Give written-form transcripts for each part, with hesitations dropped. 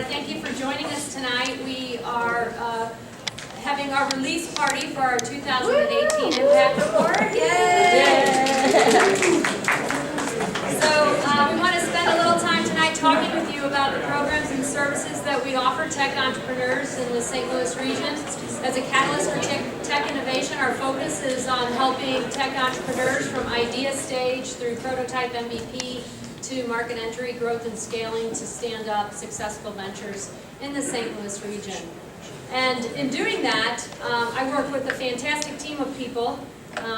thank you for joining us tonight. We are having our release party for our 2018 Impact Report. Yay! So we want to spend a little time tonight talking with you about the programs and services that we offer tech entrepreneurs in the St. Louis region. As a catalyst for tech innovation, our focus is on helping tech entrepreneurs from idea stage through prototype MVP to market entry, growth and scaling to stand up successful ventures in the St. Louis region. And in doing that, I work with a fantastic team of people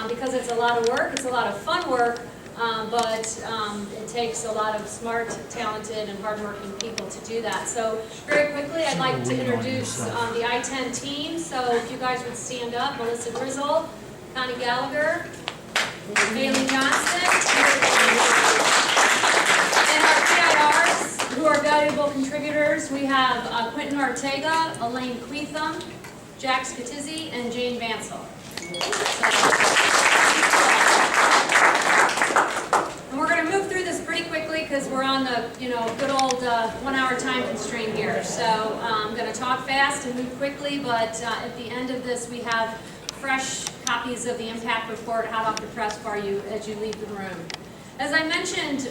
because it's a lot of work, it's a lot of fun work, but it takes a lot of smart, talented, and hardworking people to do that. So very quickly, I'd like to introduce the I-10 team. So if you guys would stand up, Melissa Grizzle, Connie Gallagher, Bailey Johnston, and our PIRs, who are valuable contributors. We have Quentin Ortega, Elaine Queetham, Jack Scatizzi, and Jane Vansel. And we're going to move through this pretty quickly because we're on the good old 1 hour time constraint here. So I'm going to talk fast and move quickly, but at the end of this we have fresh copies of the Impact Report hot off the press for you as you leave the room. As I mentioned,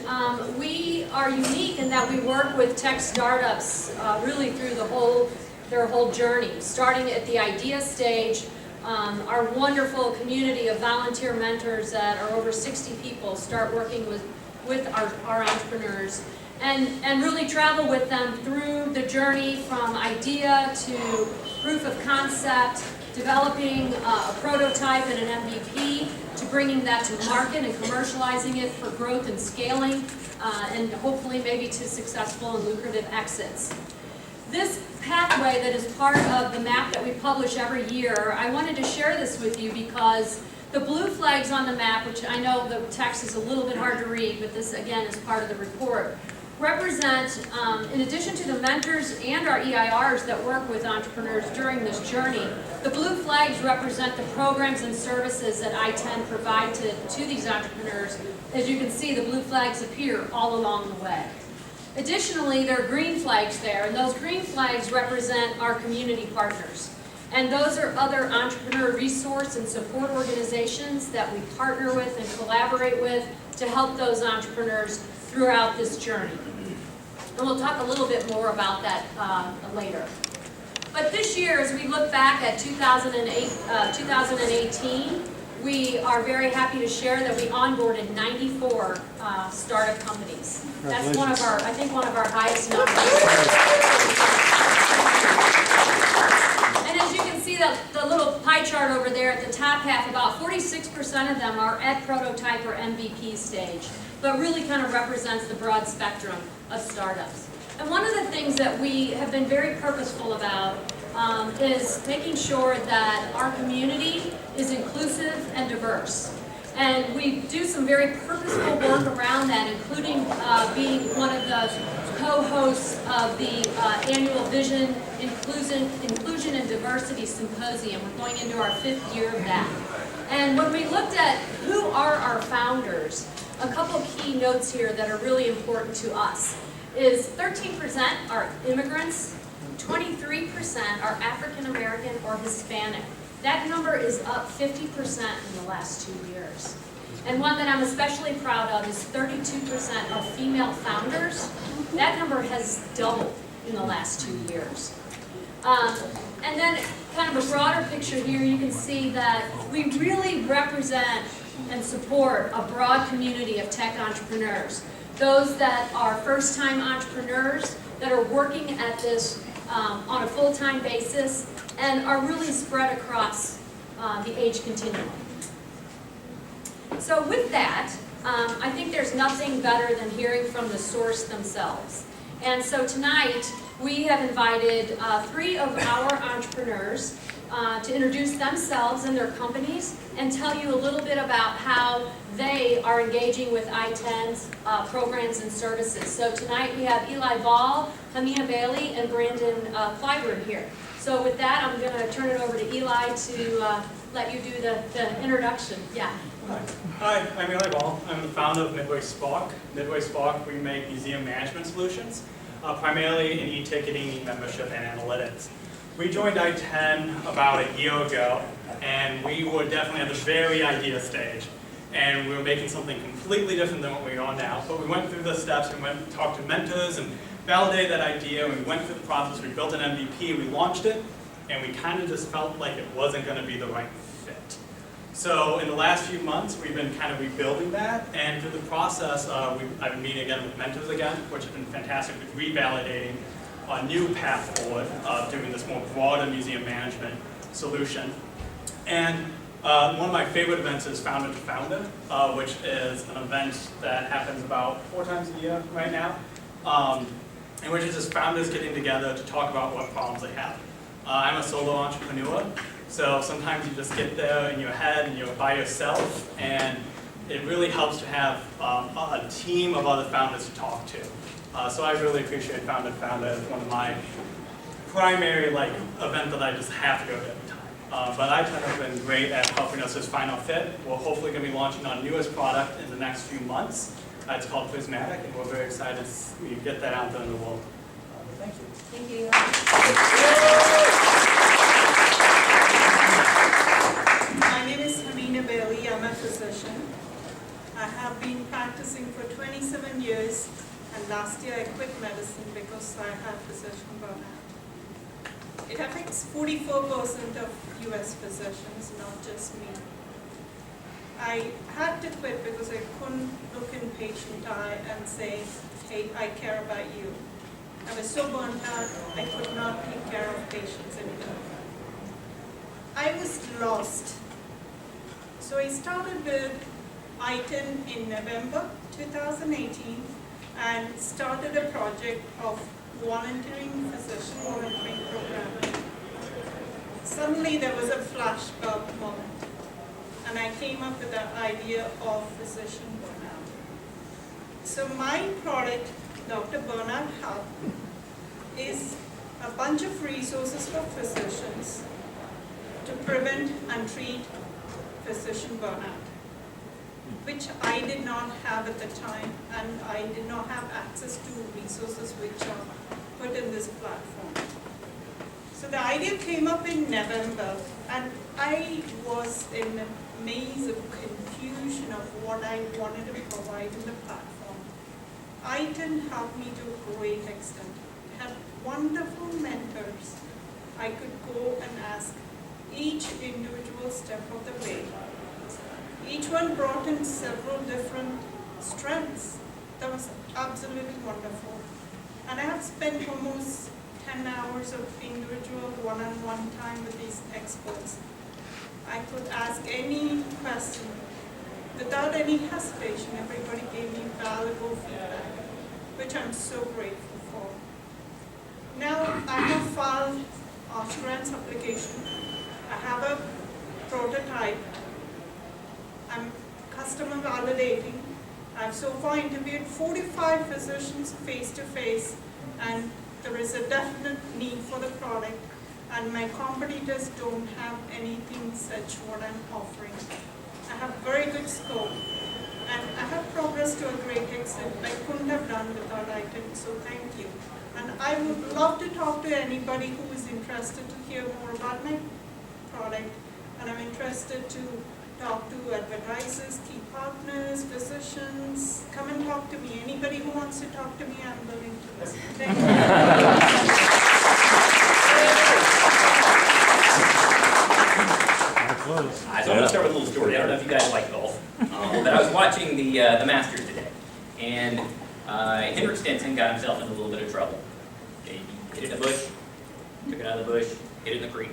we are unique in that we work with tech startups really through their whole journey, starting at the idea stage. Our wonderful community of volunteer mentors that are over 60 people start working with our entrepreneurs and really travel with them through the journey from idea to proof of concept, developing a prototype and an MVP, to bringing that to market and commercializing it for growth and scaling, and hopefully maybe to successful and lucrative exits. This pathway that is part of the map that we publish every year, I wanted to share this with you because the blue flags on the map, which I know the text is a little bit hard to read, but this again is part of the report, represent, in addition to the mentors and our EIRs that work with entrepreneurs during this journey, the blue flags represent the programs and services that I-10 provide to these entrepreneurs. As you can see, the blue flags appear all along the way. Additionally, there are green flags there, and those green flags represent our community partners. And those are other entrepreneur resource and support organizations that we partner with and collaborate with to help those entrepreneurs throughout this journey. And we'll talk a little bit more about that later. But this year, as we look back at 2018, we are very happy to share that we onboarded 94 startup companies. That's one of our highest numbers. And as you can see, the little pie chart over there at the top half, about 46% of them are at prototype or MVP stage, but really kind of represents the broad spectrum of startups. And one of the things that we have been very purposeful about is making sure that our community is inclusive and diverse. And we do some very purposeful work around that, including being one of the co-hosts of the annual Vision, Inclusion and Diversity Symposium. We're going into our 5th year of that. And when we looked at who are our founders, a couple key notes here that are really important to us is 13% are immigrants, 23% are African American or Hispanic. That number is up 50% in the last 2 years. And one that I'm especially proud of is 32% are female founders. That number has doubled in the last 2 years. And then kind of a broader picture here, you can see that we really represent and support a broad community of tech entrepreneurs. Those that are first-time entrepreneurs that are working at this on a full-time basis and are really spread across the age continuum. So with that, I think there's nothing better than hearing from the source themselves. And so tonight, we have invited 3 of our entrepreneurs to introduce themselves and their companies and tell you a little bit about how they are engaging with I-10's programs and services. So tonight we have Eli Ball, Hamia Bailey, and Brandon Clyburn here. So with that, I'm going to turn it over to Eli to let you do the introduction. Yeah. Hi, I'm Eli Ball. I'm the founder of Midway Spark. Midway Spark, we make museum management solutions. primarily in e-ticketing, e-membership, and analytics. We joined I-10 about a year ago, and we were definitely at the very idea stage. And we were making something completely different than what we are now. But we went through the steps and went and talked to mentors and validated that idea. We went through the process, we built an MVP, we launched it, and we kind of just felt like it wasn't going to be the right fit. So in the last few months, we've been kind of rebuilding that, and through the process, I've been meeting again with mentors again, which has been fantastic with revalidating a new path forward of doing this more broader museum management solution. And one of my favorite events is Founder to Founder, which is an event that happens about 4 times a year right now, in which is just founders getting together to talk about what problems they have. I'm a solo entrepreneur, so sometimes you just get there in your head and you're by yourself, and it really helps to have a team of other founders to talk to. So I really appreciate Founder to Founder as one of my primary event that I just have to go to every time. But I-10 has been great at helping us just find our fit. We're hopefully going to be launching our newest product in the next few months. It's called Prismatic, and we're very excited to get that out there in the world. Thank you. Thank you. My name is Hamina Bailey. I'm a physician. I have been practicing for 27 years, and last year I quit medicine because I had physician burnout. It affects 44% of US physicians, not just me. I had to quit because I couldn't look in patient eye and say, hey, I care about you. I was so burnt out, I could not take care of patients anymore. I was lost. So I started with I-10 in November 2018 and started a project of volunteering physician volunteering program. Suddenly there was a flashbulb moment, and I came up with the idea of physician burnout. So my product, Dr. Burnout Hub, is a bunch of resources for physicians to prevent and treat physician burnout, which I did not have at the time, and I did not have access to resources which are put in this platform. So the idea came up in November, and I was in a maze of confusion of what I wanted to provide in the platform. I-10 helped me to a great extent. I had wonderful mentors. I could go and ask each individual step of the way. Each one brought in several different strengths. That was absolutely wonderful. And I have spent almost 10 hours of individual one-on-one time with these experts. I could ask any question without any hesitation. Everybody gave me valuable feedback, which I'm so grateful for. Now I have filed Arch Grants application. I have a prototype. I'm customer validating. I've so far interviewed 45 physicians face-to-face, and there is a definite need for the product, and my competitors don't have anything such what I'm offering. I have very good scope, and I have progressed to a great extent I couldn't have done without I-10, so thank you. And I would love to talk to anybody who is interested to hear more about my product, and I'm interested to talk to advertisers, key partners, physicians. Come and talk to me. Anybody who wants to talk to me, I'm willing to listen. Thank you. So I'm going to start with a little story. I don't know if you guys like golf, but I was watching the Masters today, and Henrik Stenson got himself in a little bit of trouble. He hit it in the bush, took it out of the bush, hit it in the creek.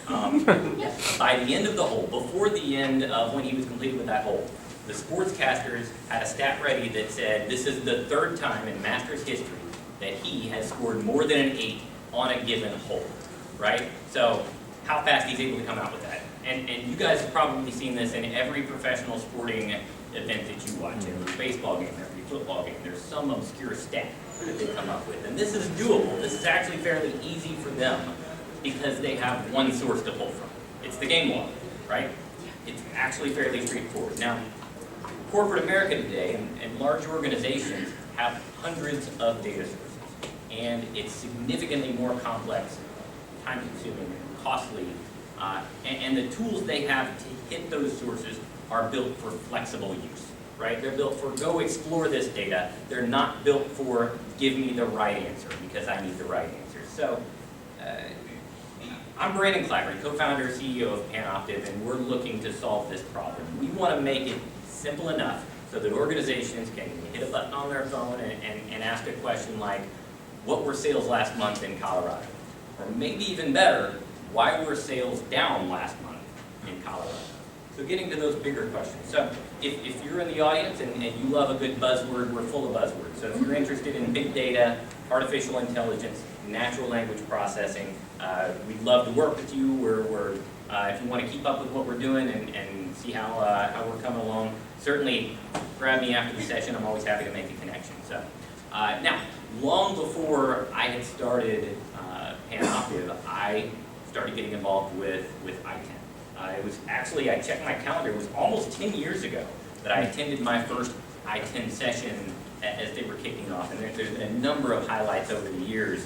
By the end of the hole, before the end of when he was completed with that hole, the sportscasters had a stat ready that said this is the 3rd time in Masters history that he has scored more than an 8 on a given hole, right? So how fast he's able to come out with that. And you guys have probably seen this in every professional sporting event that you watch, every baseball game, every football game. There's some obscure stat that they come up with. And this is doable. This is actually fairly easy for them because they have one source to pull from. It's the game log, right? It's actually fairly straightforward. Now, corporate America today and large organizations have hundreds of data sources. and it's significantly more complex, time-consuming, costly, and the tools they have to hit those sources are built for flexible use, right? They're built for go explore this data. They're not built for give me the right answer because I need the right answer. So I'm Brandon Claggery, co-founder and CEO of Panoptiv, and we're looking to solve this problem. We want to make it simple enough so that organizations can hit a button on their phone and ask a question like, what were sales last month in Colorado? Or maybe even better, why were sales down last month in Colorado? So getting to those bigger questions. So if you're in the audience and you love a good buzzword, we're full of buzzwords. So if you're interested in big data, artificial intelligence, natural language processing, we'd love to work with you. If you want to keep up with what we're doing and see how we're coming along, certainly grab me after the session. I'm always happy to make a connection. So now, long before I had started Panoptiv, I started getting involved with I checked my calendar, it was almost 10 years ago that I attended my first I-10 session as they were kicking off. And there's been a number of highlights over the years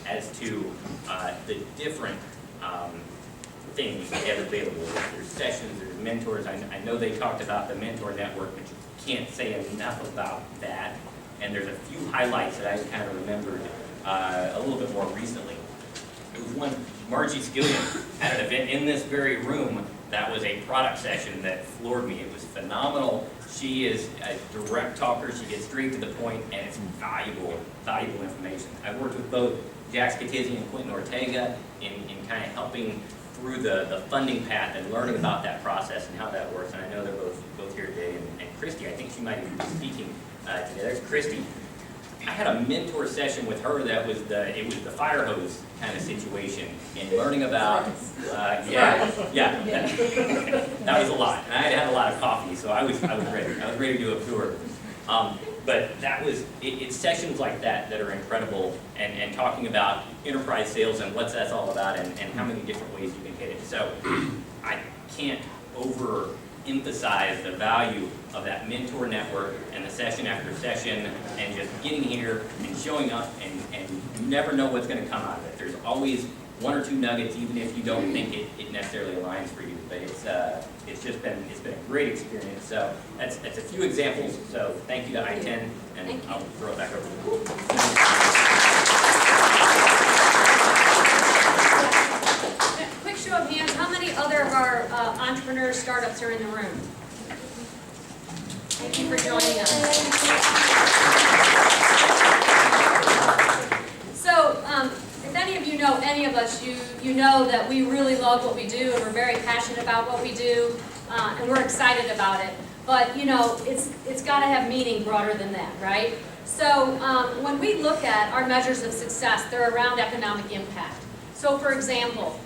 as to the different things they have available. There's sessions, there's mentors. I know they talked about the mentor network, but you can't say enough about that. And there's a few highlights that I kind of remembered a little bit more recently. It was one, Margie Skillion had an event in this very room that was a product session that floored me. It was phenomenal. She is a direct talker. She gets straight to the point, and it's valuable information. I've worked with both Jax Katizian and Quentin Ortega in kind of helping through the funding path and learning about that process and how that works. And I know they're both here today. And Christy, I think she might even be speaking today. There's Christy. I had a mentor session with her that was it was the fire hose kind of situation and learning about, that was a lot. And I had a lot of coffee, so I was ready. I was ready to absorb. But it's sessions like that are incredible and talking about enterprise sales and what that's all about and how many different ways you can hit it. So I can't overemphasize the value of that mentor network and the session after session and just getting here and showing up and you never know what's going to come out of it. There's always one or two nuggets, even if you don't think it necessarily aligns for you. But it's been a great experience. So that's a few examples. So thank you to I-10, and I'll throw it back over to you. Quick show of hands, how many other of our entrepreneurs, startups are in the room? Thank you for joining us. So, if any of you know any of us, you know that we really love what we do and we're very passionate about what we do and we're excited about it. But you know, it's got to have meaning broader than that, right? So when we look at our measures of success, they're around economic impact. So for example,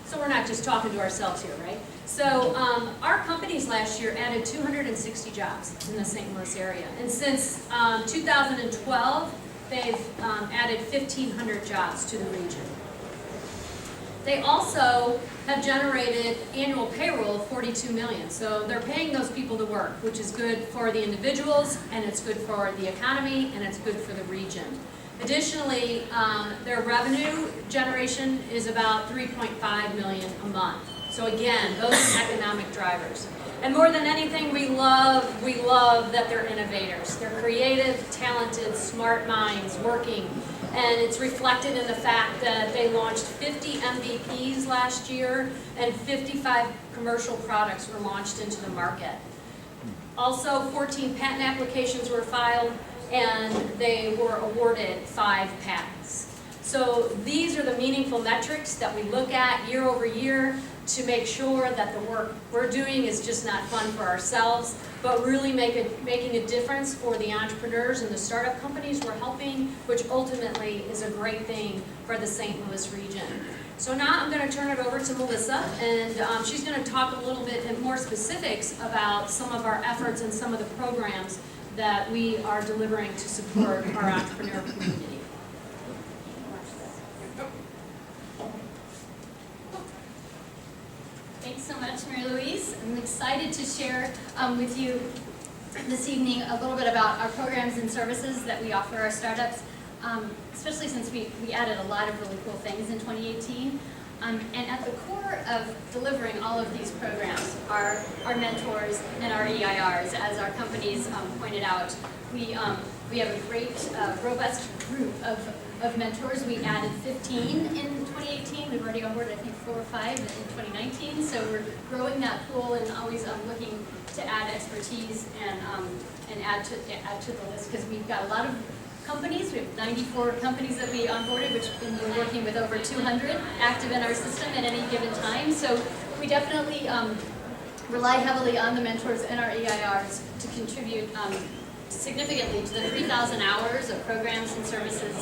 so we're not just talking to ourselves here, right? So our companies last year added 260 jobs in the St. Louis area. And since 2012, they've added 1,500 jobs to the region. They also have generated annual payroll of $42 million. So they're paying those people to work, which is good for the individuals, and it's good for the economy, and it's good for the region. Additionally, their revenue generation is about $3.5 million a month. So again, those are economic drivers. And more than anything, we love that they're innovators. They're creative, talented, smart minds working. And it's reflected in the fact that they launched 50 MVPs last year and 55 commercial products were launched into the market. Also, 14 patent applications were filed and they were awarded 5 patents. So these are the meaningful metrics that we look at year over year to make sure that the work we're doing is just not fun for ourselves, but really making a difference for the entrepreneurs and the startup companies we're helping, which ultimately is a great thing for the St. Louis region. So now I'm going to turn it over to Melissa, and she's going to talk a little bit in more specifics about some of our efforts and some of the programs that we are delivering to support our entrepreneur community. Thanks so much, Mary Louise. I'm excited to share with you this evening a little bit about our programs and services that we offer our startups. especially since we added a lot of really cool things in 2018. And at the core of delivering all of these programs are our mentors and our EIRs. As our companies pointed out, we have a great, robust group of mentors. We added 15 in 2018. We've already onboarded, I think, 4 or 5 in 2019. So we're growing that pool and always looking to add expertise and add to the list, because we've got a lot of companies. We have 94 companies that we onboarded, which we're working with over 200 active in our system at any given time. So we definitely rely heavily on the mentors and our EIRs to contribute significantly to the 3,000 hours of programs and services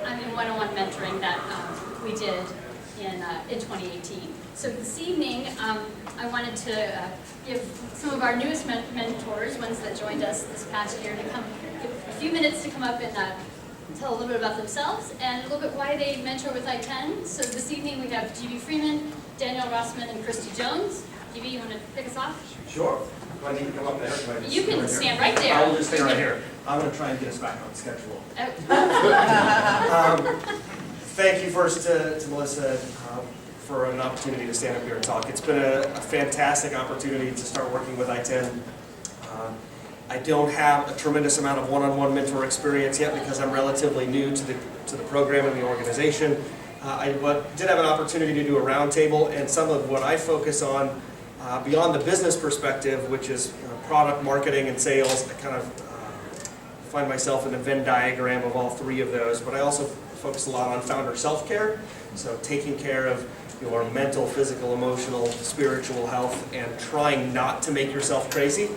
and one-on-one mentoring that we did in 2018. So this evening, I wanted to give some of our newest mentors, ones that joined us this past year, to give a few minutes to come up and tell a little bit about themselves and a little bit why they mentor with I-10. So this evening we have G.B. Freeman, Daniel Rossman, and Christy Jones. G.B., you want to pick us off? Sure. Do I need to come up there? Or do I just You stay can right stand here? right there. I will just stay right here. I'm going to try and get us back on schedule. Oh. Thank you first to Melissa for an opportunity to stand up here and talk. It's been a fantastic opportunity to start working with I-10. I don't have a tremendous amount of one-on-one mentor experience yet because I'm relatively new to the program and the organization. I did have an opportunity to do a roundtable, and some of what I focus on beyond the business perspective, which is product marketing and sales. I kind of find myself in a Venn diagram of all 3 of those, but I also focus a lot on founder self-care, so taking care of your mental, physical, emotional, spiritual health, and trying not to make yourself crazy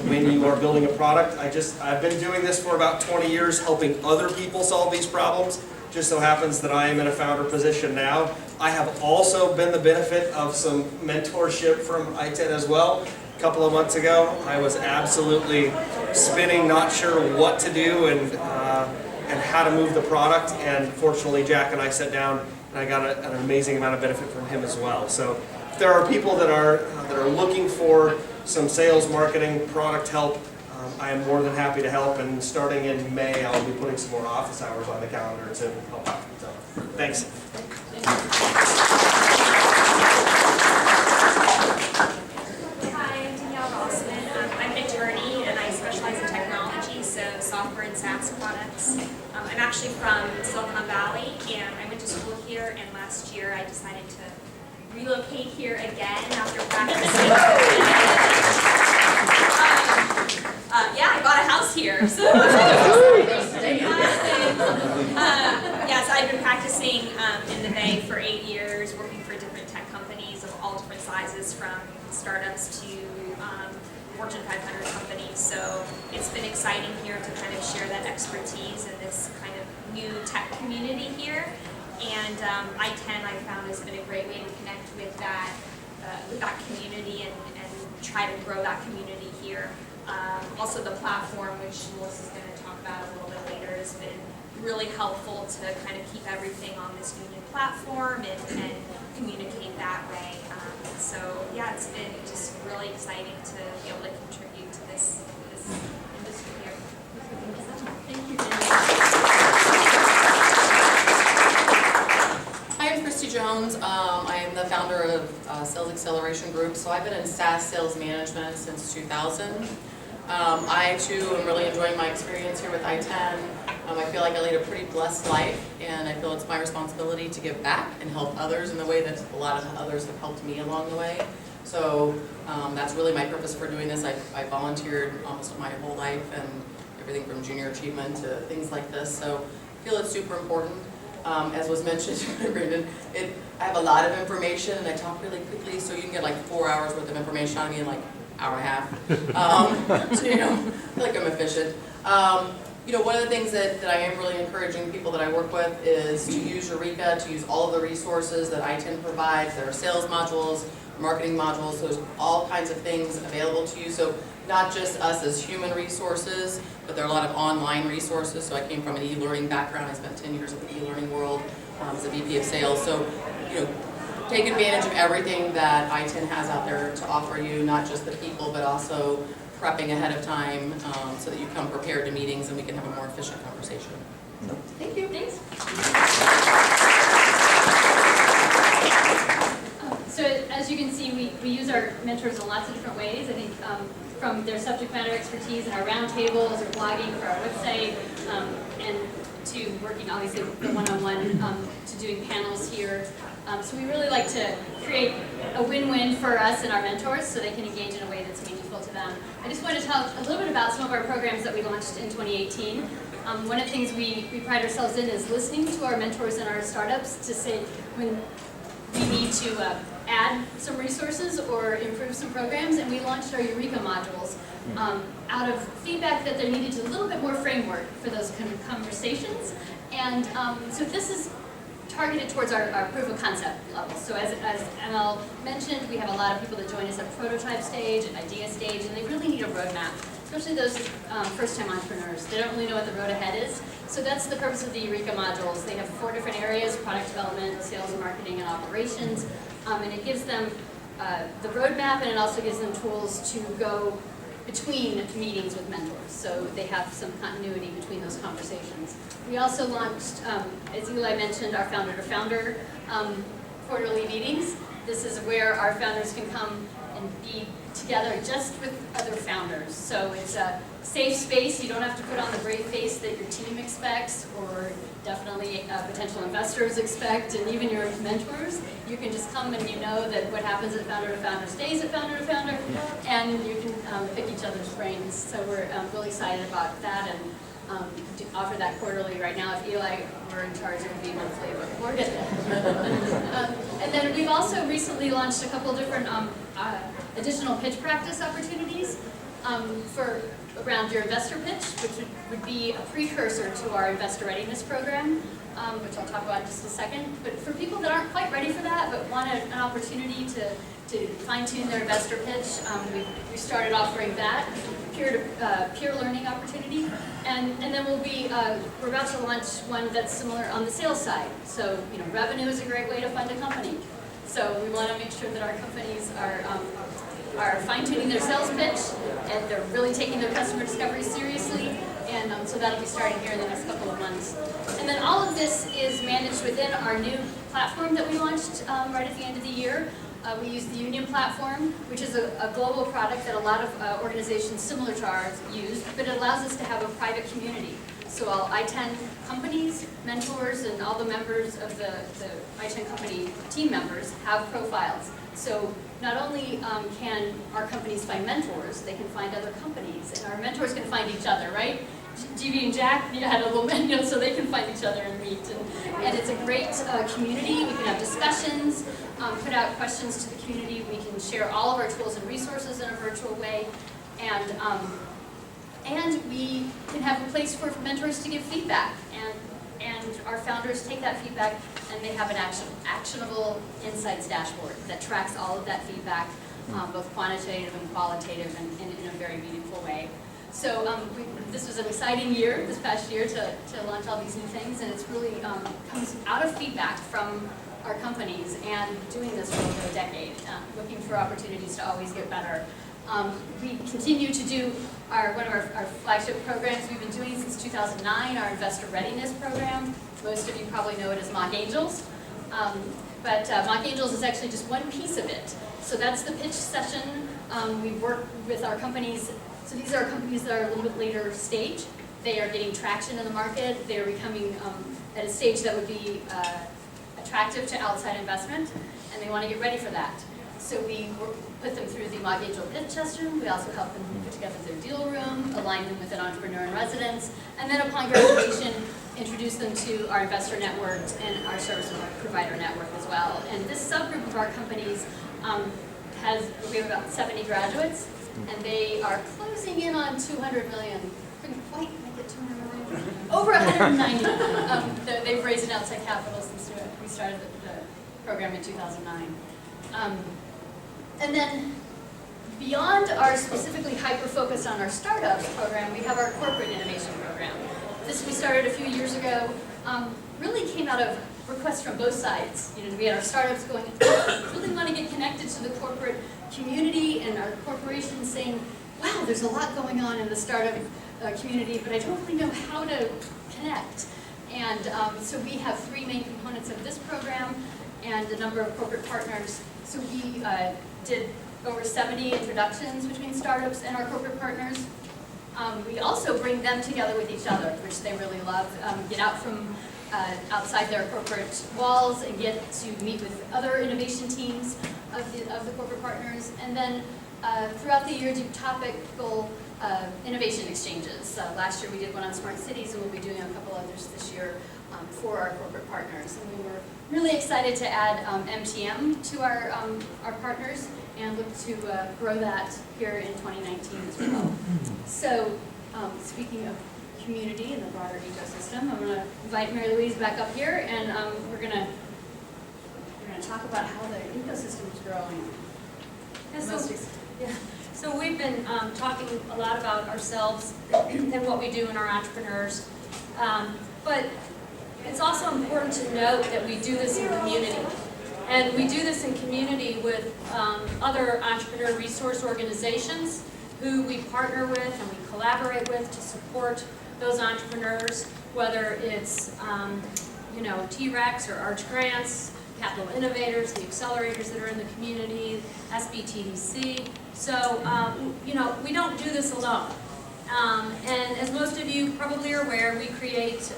when you are building a product. I've been doing this for about 20 years, helping other people solve these problems. Just so happens that I am in a founder position now. I have also been the benefit of some mentorship from I-10 as well. A couple of months ago, I was absolutely spinning, not sure what to do and how to move the product. And fortunately, Jack and I sat down, and I got an amazing amount of benefit from him as well. So if there are people that are looking for some sales, marketing, product help, I am more than happy to help, and starting in May, I'll be putting some more office hours on the calendar to help out. So, thanks. Hi, I'm Danielle Rossman. I'm an attorney and I specialize in technology, so software and SaaS products. I'm actually from Silicon Valley and I went to school here, and last year I decided to relocate here again after practicing. Yeah, I bought a house here. So yes, I've been practicing in the Bay for 8 years, working for different tech companies of all different sizes, from startups to Fortune 500 companies. So it's been exciting here to kind of share that expertise in this kind of new tech community here. And I-10 I found has been a great way to connect with that community and try to grow that community here. Also the platform, which Melissa's going to talk about a little bit later, has been really helpful to kind of keep everything on this union platform and communicate that way. So yeah, it's been just really exciting to be able to contribute to this industry here. Thank you. Hi, I'm Christy Jones. I am the founder of Sales Acceleration Group. So I've been in SaaS sales management since 2000. I too am really enjoying my experience here with I-10. I feel like I lead a pretty blessed life, and I feel it's my responsibility to give back and help others in the way that a lot of others have helped me along the way. So that's really my purpose for doing this. I volunteered almost my whole life, and everything from junior achievement to things like this. So I feel it's super important. As was mentioned by Brandon, I have a lot of information and I talk really quickly, so you can get like 4 hours worth of information out of me in like an hour and a half. So I feel like I'm efficient. One of the things that I am really encouraging people that I work with is to use Eureka, to use all of the resources that I-10 provides. There are sales modules, marketing modules, so there's all kinds of things available to you. So not just us as human resources, but there are a lot of online resources. So I came from an e-learning background. I spent 10 years in the e-learning world as a VP of sales. So, take advantage of everything that I-10 has out there to offer you, not just the people, but also prepping ahead of time so that you come prepared to meetings and we can have a more efficient conversation. Thank you. Thanks. So as you can see, we use our mentors in lots of different ways. I think from their subject matter expertise in our roundtables or blogging for our website, and to working obviously the one-on-one, to doing panels here. So we really like to create a win-win for us and our mentors so they can engage in a way that's meaningful to them. I just want to talk a little bit about some of our programs that we launched in 2018. One of the things we pride ourselves in is listening to our mentors and our startups to say when we need to add some resources or improve some programs, and we launched our Eureka modules out of feedback that there needed a little bit more framework for those kind of conversations. And so this is targeted towards our proof of concept level. So as ML mentioned, we have a lot of people that join us at prototype stage, at idea stage, and they really need a roadmap, especially those first-time entrepreneurs. They don't really know what the road ahead is. So that's the purpose of the Eureka modules. They have 4 different areas: product development, sales and marketing, and operations. And it gives them the roadmap, and it also gives them tools to go between meetings with mentors, so they have some continuity between those conversations. We also launched, as Eli mentioned, our founder-to-founder quarterly meetings. This is where our founders can come and be together just with other founders. So it's a safe space. You don't have to put on the brave face that your team expects, or definitely potential investors expect, and even your mentors. You can just come and you know that what happens at founder to founder stays at founder to founder, and you can pick each other's brains. So we're really excited about that, and offer that quarterly right now. If Eli were in charge, it would be monthly, but we're good. And then we've also recently launched a couple different additional pitch practice opportunities for around your investor pitch, which would be a precursor to our investor readiness program, which I'll talk about in just a second. But for people that aren't quite ready for that, but want an opportunity to fine-tune their investor pitch, we started offering that peer learning opportunity, and then we're about to launch one that's similar on the sales side. So revenue is a great way to fund a company. So we want to make sure that our companies are fine-tuning their sales pitch, and they're really taking their customer discovery seriously, and so that'll be starting here in the next couple of months. And then all of this is managed within our new platform that we launched right at the end of the year. We use the Union platform, which is a global product that a lot of organizations similar to ours use, but it allows us to have a private community. So all I-10 companies, mentors, and all the members of the I-10 company team members have profiles. So not only can our companies find mentors, they can find other companies, and our mentors can find each other, right? GB and Jack had a little menu, so they can find each other and meet. And it's a great community. We can have discussions, put out questions to the community. We can share all of our tools and resources in a virtual way. And we can have a place for mentors to give feedback. And our founders take that feedback, and they have an actionable insights dashboard that tracks all of that feedback, both quantitative and qualitative, and in a very meaningful way. So this was an exciting year, this past year, to launch all these new things, and it's really comes out of feedback from our companies and doing this for over a decade, looking for opportunities to always get better. We continue to do one of our flagship programs we've been doing since 2009, our Investor Readiness Program. Most of you probably know it as Mock Angels. But Mock Angels is actually just one piece of it. So that's the pitch session. We work with our companies. So these are companies that are a little bit later stage. They are getting traction in the market. They are becoming at a stage that would be attractive to outside investment, and they want to get ready for that. So we put them through the Mock Angel pitch session. We also help them put together their deal room, align them with an entrepreneur in residence, and then upon graduation, introduce them to our investor network and our service provider network as well. And this subgroup of our companies we have about 70 graduates, and they are closing in on 200 million. Couldn't quite make it 200 million. Over 190. They've raised an outside capital since we started the program in 2009. And then beyond our specifically hyper-focused on our startups program, we have our corporate innovation program. This we started a few years ago, really came out of requests from both sides. We had our startups going, really want to get connected to the corporate community, and our corporations saying, wow, there's a lot going on in the startup community, but I don't really know how to connect. And so we have three main components of this program and a number of corporate partners. So we did over 70 introductions between startups and our corporate partners. We also bring them together with each other, which they really love. Get out from outside their corporate walls and get to meet with other innovation teams of the corporate partners. And then throughout the year do topical innovation exchanges. Last year we did one on smart cities, and we'll be doing a couple others this year for our corporate partners. And we were really excited to add MTM to our partners and look to grow that here in 2019 as well. So speaking of community and the broader ecosystem, I'm going to invite Mary Louise back up here, and we're going to talk about how the ecosystem is growing. So we've been talking a lot about ourselves and what we do in our entrepreneurs, but it's also important to note that we do this in community. And we do this in community with other entrepreneur resource organizations who we partner with and we collaborate with to support those entrepreneurs, whether it's T-Rex or Arch Grants, Capital Innovators, the accelerators that are in the community, SBTDC. So, we don't do this alone. And as most of you probably are aware, we create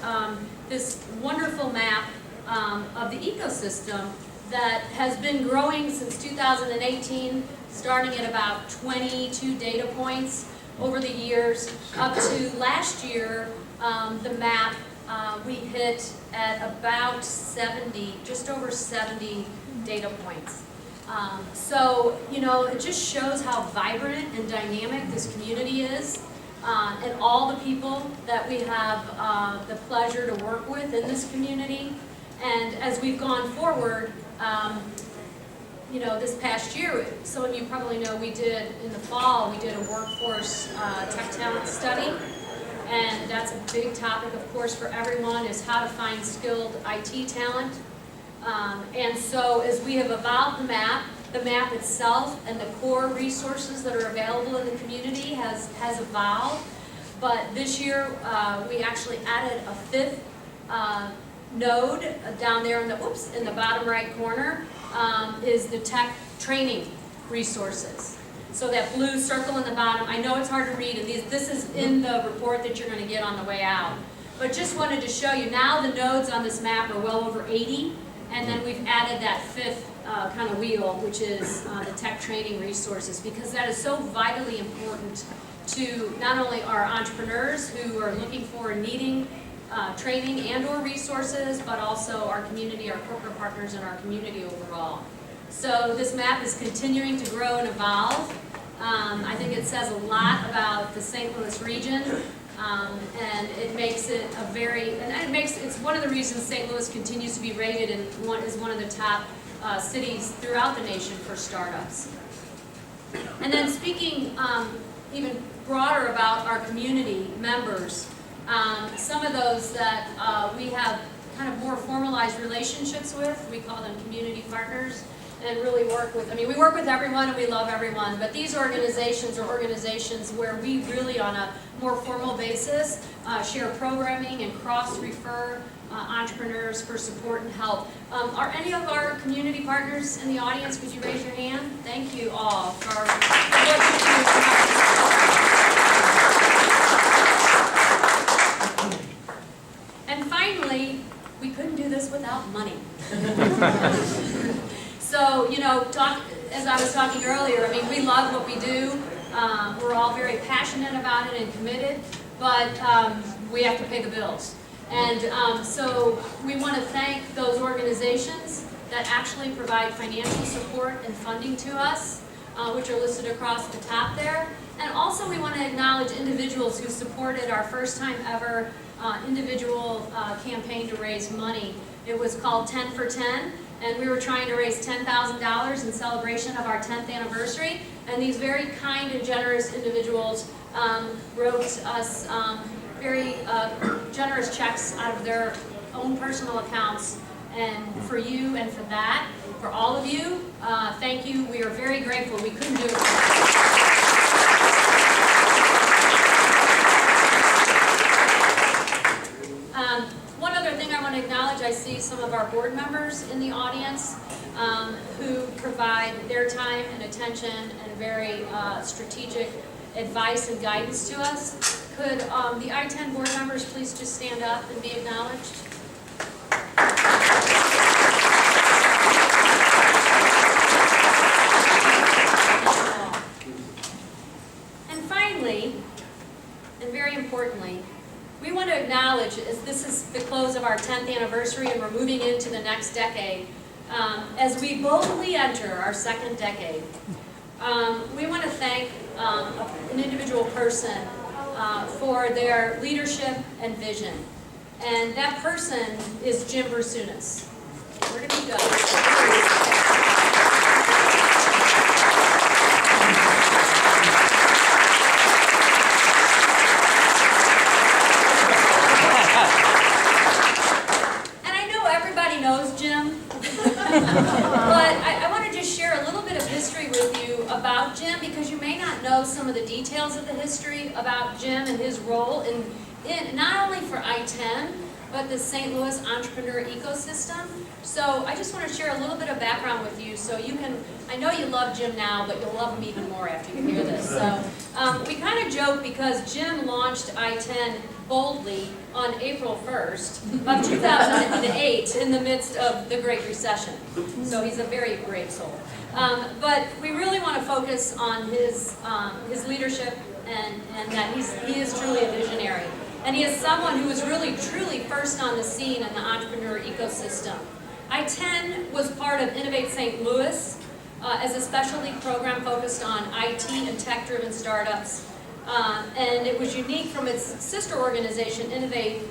this wonderful map of the ecosystem that has been growing since 2018, starting at about 22 data points over the years, up to last year, the map we hit at about 70, just over 70 data points. So, it just shows how vibrant and dynamic this community is, and all the people that we have the pleasure to work with in this community. And as we've gone forward, this past year, some of you probably know we did, in the fall, we did a workforce tech talent study. And that's a big topic, of course, for everyone, is how to find skilled IT talent. And so as we have evolved the map itself and the core resources that are available in the community has evolved. But this year, we actually added a fifth node down there in the bottom right corner, is the tech training resources. So that blue circle in the bottom, I know it's hard to read, and this is in the report that you're going to get on the way out. But just wanted to show you, now the nodes on this map are well over 80, and then we've added that fifth kind of wheel, which is the tech training resources, because that is so vitally important to not only our entrepreneurs who are looking for and needing training and or resources, but also our community, our corporate partners, and our community overall. So this map is continuing to grow and evolve. I think it says a lot about the St. Louis region, and it makes it it's one of the reasons St. Louis continues to be rated and is one of the top cities throughout the nation for startups. And then speaking even broader about our community members, some of those that we have kind of more formalized relationships with, we call them community partners, and really work with, we work with everyone and we love everyone, but these organizations are organizations where we really, on a more formal basis, share programming and cross-refer entrepreneurs for support and help. Are any of our community partners in the audience? Could you raise your hand? Thank you all for what you do. And finally, we couldn't do this without money. So, as I was talking earlier, we love what we do. We're all very passionate about it and committed, but we have to pay the bills. And so we want to thank those organizations that actually provide financial support and funding to us, which are listed across the top there. And also we want to acknowledge individuals who supported our first time ever individual campaign to raise money. It was called 10 for 10. And we were trying to raise $10,000 in celebration of our 10th anniversary. And these very kind and generous individuals wrote us very generous checks out of their own personal accounts. And for you and for that, for all of you, thank you. We are very grateful. We couldn't do it without you. One other I see some of our board members in the audience who provide their time and attention and very strategic advice and guidance to us. Could the I-10 board members please just stand up and be acknowledged? And finally, and very importantly, we want to acknowledge, as this is the close of our 10th anniversary and we're moving into the next decade, as we boldly enter our second decade, we want to thank an individual person for their leadership and vision. And that person is Jim Bersunas. Where did he go? Knows Jim, but I want to just share a little bit of history with you about Jim, because you may not know some of the details of the history about Jim and his role in not only for I-10, but the St. Louis entrepreneur ecosystem. So I just want to share a little bit of background with you so you can, I know you love Jim now, but you'll love him even more after you hear this. So we kind of joke because Jim launched I-10 boldly on April 1st of 2008 in the midst of the Great Recession. So he's a very brave soul. But we really want to focus on his leadership and that he is truly a visionary. And he is someone who was really, truly first on the scene in the entrepreneur ecosystem. I-10 was part of Innovate St. Louis as a specialty program focused on IT and tech-driven startups. And it was unique from its sister organization, Innovate,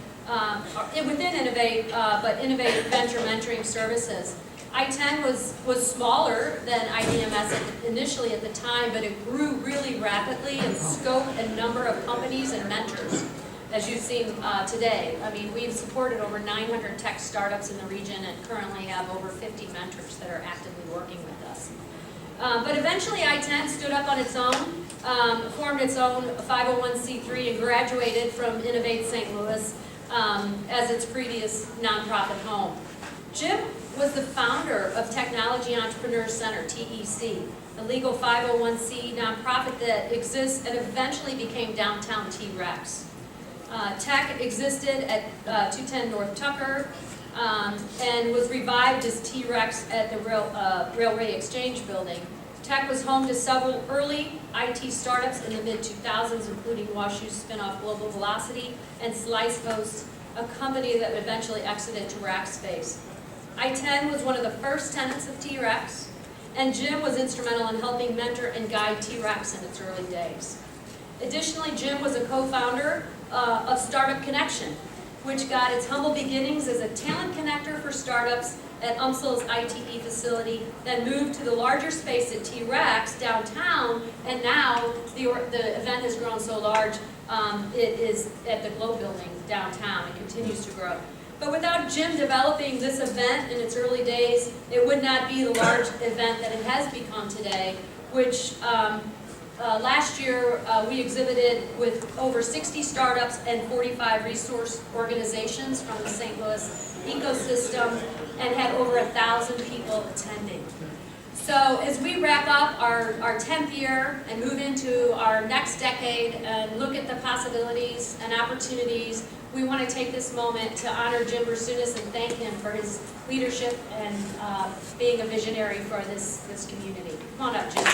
within Innovate, but Innovate Venture Mentoring Services. I-10 was smaller than IBMS initially at the time, but it grew really rapidly in scope and number of companies and mentors, as you've seen today. I mean, we've supported over 900 tech startups in the region and currently have over 50 mentors that are actively working with us. But eventually I-10 stood up on its own, formed its own 501c3 and graduated from Innovate St. Louis as its previous nonprofit home. Jim was the founder of Technology Entrepreneur Center, TEC, a legal 501c nonprofit that exists and eventually became Downtown T-Rex. Tech existed at 210 North Tucker and was revived as T-Rex at the Railway Exchange Building. Tech was home to several early IT startups in the mid-2000s, including WashU's spinoff Global Velocity and SliceHost, a company that eventually exited to Rackspace. I-10 was one of the first tenants of T-Rex, and Jim was instrumental in helping mentor and guide T-Rex in its early days. Additionally, Jim was a co-founder of Startup Connection, which got its humble beginnings as a talent connector for startups at UMSL's ITE facility, then moved to the larger space at T-Rex downtown, and now the event has grown so large, it is at the Globe Building downtown and continues to grow. But without Jim developing this event in its early days, it would not be the large event that it has become today, which last year we exhibited with over 60 startups and 45 resource organizations from the St. Louis ecosystem and had over 1,000 people attending. So as we wrap up our 10th year and move into our next decade and look at the possibilities and opportunities, we want to take this moment to honor Jim Bersunas and thank him for his leadership and being a visionary for this community. Come on up, Jim.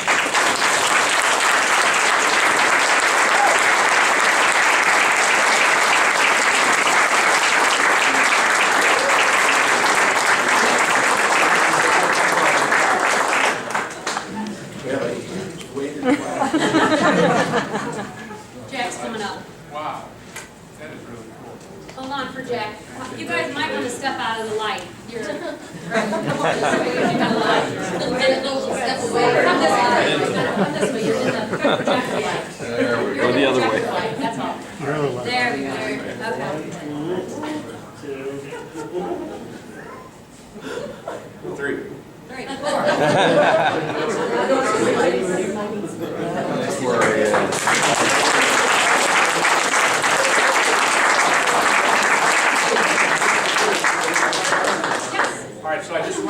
Jack's coming up. Wow, that is really cool. Hold on for Jack. You guys might want to step out of the light. You're come on this way. You got a light. And a little step away. Come this way. Come this way. You're in the projector light. There we You're go. in The other projector way. light. That's all. There we go. Okay. 3. 3. That's where he is.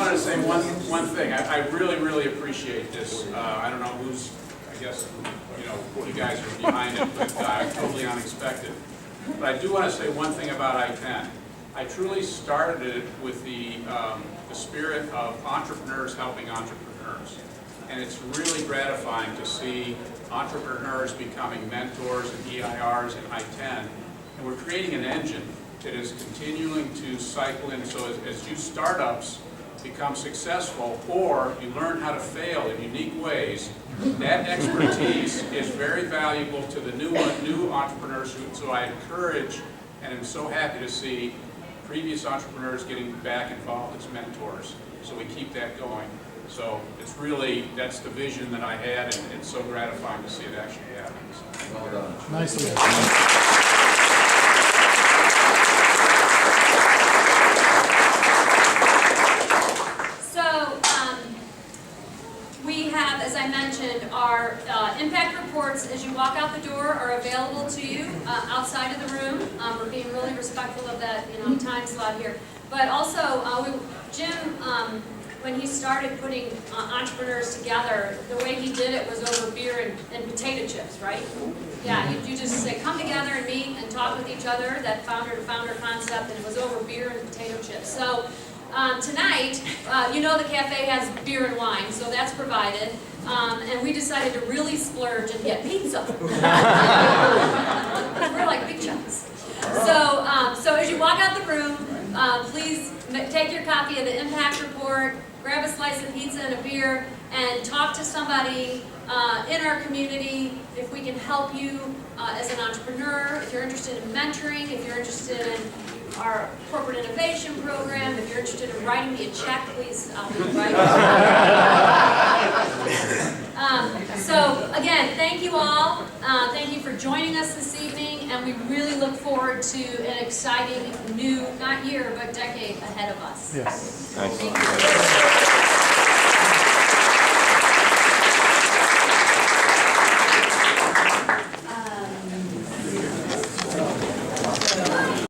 wanted to say one thing. I really appreciate this. I don't know who's, I guess, you guys are behind it, but totally unexpected. But I do want to say one thing about I-10. I truly started it with the spirit of entrepreneurs helping entrepreneurs. And it's really gratifying to see entrepreneurs becoming mentors and EIRs in I-10. And we're creating an engine that is continuing to cycle in. So as you startups become successful, or you learn how to fail in unique ways, that expertise is very valuable to the new entrepreneurs. So I encourage, and I'm so happy to see previous entrepreneurs getting back involved as mentors. So we keep that going. So it's really, that's the vision that I had, and it's so gratifying to see it actually happen. So, Well done. Nicely. We have, as I mentioned, our impact reports as you walk out the door are available to you outside of the room. We're being really respectful of that, time slot here. But also, Jim, when he started putting entrepreneurs together, the way he did it was over beer and potato chips, right? Yeah, you just say, come together and meet and talk with each other, that founder-to-founder concept, and it was over beer and potato chips. So tonight, the cafe has beer and wine, so that's provided. And we decided to really splurge and get pizza. We're like big shots. So as you walk out the room, please take your copy of the impact report, grab a slice of pizza and a beer, and talk to somebody in our community if we can help you as an entrepreneur, if you're interested in mentoring, if you're interested in our corporate innovation program, if you're interested in writing me a check, please, I'll be writing. So again, thank you all. Thank you for joining us this evening, and we really look forward to an exciting new, not year, but decade ahead of us. Yes. Nice. Thank you.